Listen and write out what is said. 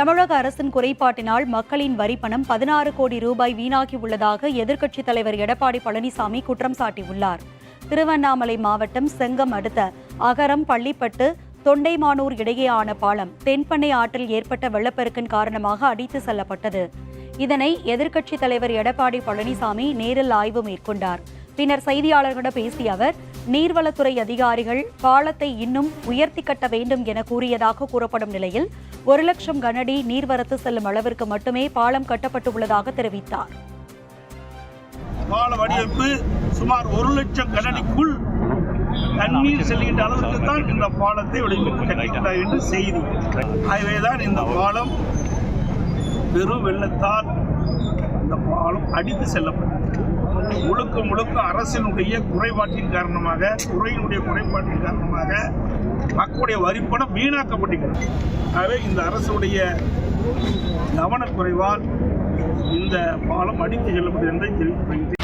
தமிழக அரசின் குறைபாட்டினால் மக்களின் வரிப்பணம் 16 கோடி ரூபாய் வீணாகியுள்ளதாக எதிர்க்கட்சித் தலைவர் எடப்பாடி பழனிசாமி குற்றம் சாட்டியுள்ளார். திருவண்ணாமலை மாவட்டம் செங்கம் அடுத்த அகரம் பள்ளிப்பட்டு தொண்டைமானூர் இடையேயான பாலம் தென்பெண்ணை ஆற்றில் ஏற்பட்ட வெள்ளப்பெருக்கின் காரணமாக அடித்து செல்லப்பட்டது. இதனை எதிர்க்கட்சித் தலைவர் எடப்பாடி பழனிசாமி நேரில் ஆய்வு மேற்கொண்டார். பின்னர் செய்தியாளர்களிடம் பேசிய அவர், நீர்வளத்துறை அதிகாரிகள் பாலத்தை இன்னும் உயர்த்தி கட்ட வேண்டும் என கூறியதாக கூறப்படும் நிலையில் 1 லட்சம் கனஅடி நீர்வரத்து செல்லும் அளவிற்கு மட்டுமே பாலம் கட்டப்பட்டுள்ளதாக தெரிவித்தார். பால வடிவமைப்பு சுமார் 1 லட்சம் கனஅடிக்குள் தண்ணீர் செல்கின்ற அளவுக்கு தான் இந்த பாலத்தை வடிவமைத்து கட்டிவிட்டார் என்று செய்தி. ஆகவேதான் இந்த பாலம் பெரும் வெள்ளத்தால் இந்த பாலம் அடித்து செல்லப்பட்டது. முழுக்க அரசினுடைய குறைபாட்டின் காரணமாக மக்களுடைய வரிப்பணம் வீணாக்கப்பட்டிருக்கிறது. ஆகவே இந்த அரசுடைய கவனக்குறைவால் இந்த பாலம் அடித்து செல்லப்பட்டது என்பதை தெரிவித்து